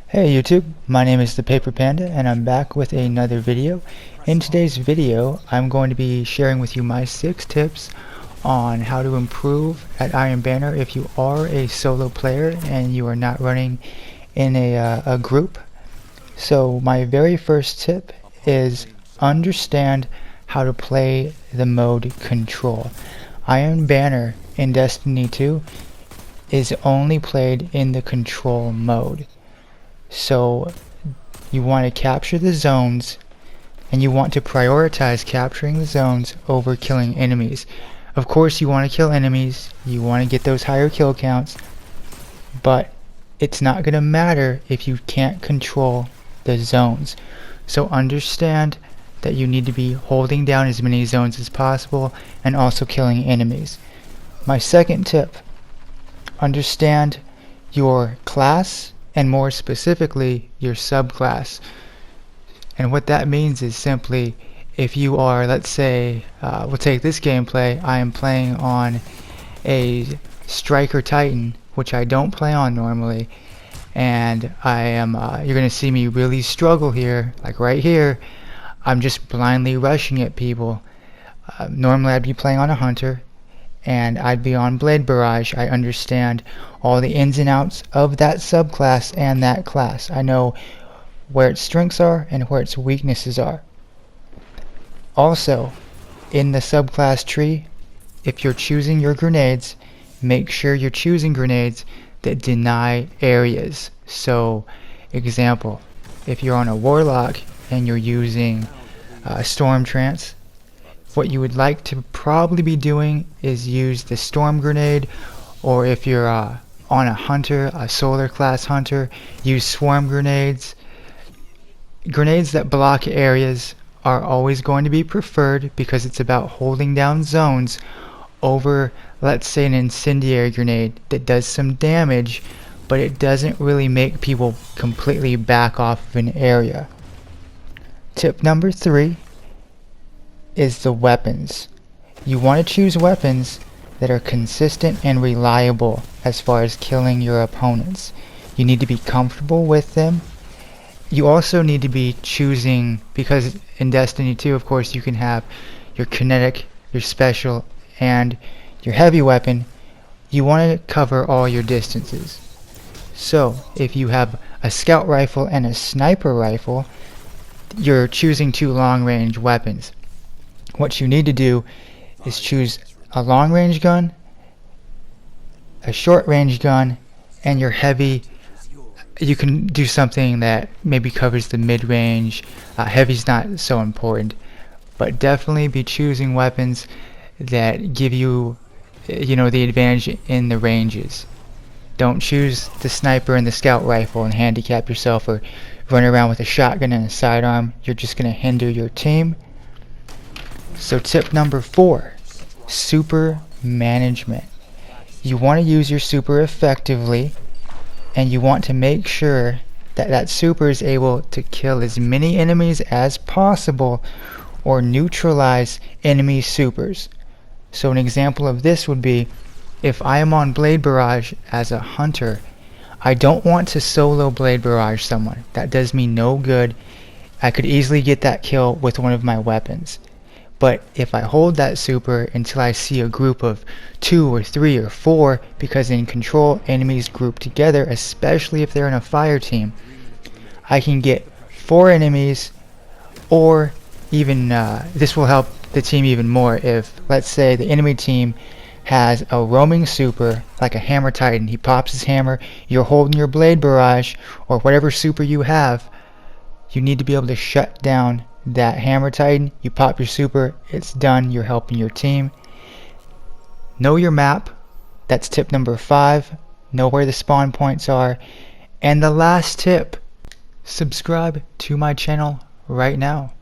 Hey YouTube, my name is the Paper Panda and I'm back with another video. In today's video, I'm going to be sharing with you my 6 tips on how to improve at Iron Banner if you are a solo player and you are not running in a group. So my very first tip is understand how to play the mode Control. Iron Banner in Destiny 2 is only played in the Control mode. So you want to capture the zones and you want to prioritize capturing the zones over killing enemies. Of course you want to kill enemies, you want to get those higher kill counts, but it's not going to matter if you can't control the zones. So understand that you need to be holding down as many zones as possible and also killing enemies. My second tip, understand your class and more specifically your subclass. And what that means is simply, if you are, let's say, we'll take this gameplay, I am playing on a Striker Titan, which I don't play on normally, and I am, you're going to see me really struggle here, like right here. I'm just blindly rushing at people. Normally I'd be playing on a Hunter, and I'd be on Blade Barrage. I understand all the ins and outs of that subclass and that class. I know where its strengths are and where its weaknesses are. Also, in the subclass tree, if you're choosing your grenades, make sure you're choosing grenades that deny areas. So, example, if you're on a Warlock and you're using Storm Trance, what you would like to probably be doing is use the Storm Grenade, or if you're on a Hunter, a Solar class Hunter, use Swarm Grenades. Grenades that block areas are always going to be preferred because it's about holding down zones over, let's say, an incendiary grenade that does some damage, but it doesn't really make people completely back off of an area. Tip number 3 is the weapons. You want to choose weapons that are consistent and reliable as far as killing your opponents. You need to be comfortable with them. You also need to be choosing, because in Destiny 2 of course you can have your kinetic, your special, and your heavy weapon. You want to cover all your distances. So if you have a scout rifle and a sniper rifle, you're choosing 2 long range weapons. What you need to do is choose a long range gun, a short range gun, and your heavy. You can do something that maybe covers the mid range. Heavy's not so important, but definitely be choosing weapons that give you, the advantage in the ranges. Don't choose the sniper and the scout rifle and handicap yourself, or run around with a shotgun and a sidearm. You're just going to hinder your team. So tip number 4, super management. You want to use your super effectively, and you want to make sure that that super is able to kill as many enemies as possible or neutralize enemy supers. So an example of this would be, if I am on Blade Barrage as a Hunter, I don't want to solo Blade Barrage someone. That does me no good. I could easily get that kill with one of my weapons. But if I hold that super until I see a group of 2 or 3 or 4, because in Control enemies group together, especially if they're in a fire team, I can get 4 enemies, or even this will help the team even more if, let's say, the enemy team has a roaming super like a Hammer Titan. He pops his hammer, you're holding your Blade Barrage or whatever super you have. You need to be able to shut down that Hammer Titan. You pop your super, it's done, you're helping your team. Know your map. That's tip number 5. Know where the spawn points are. And the last tip, subscribe to my channel right now.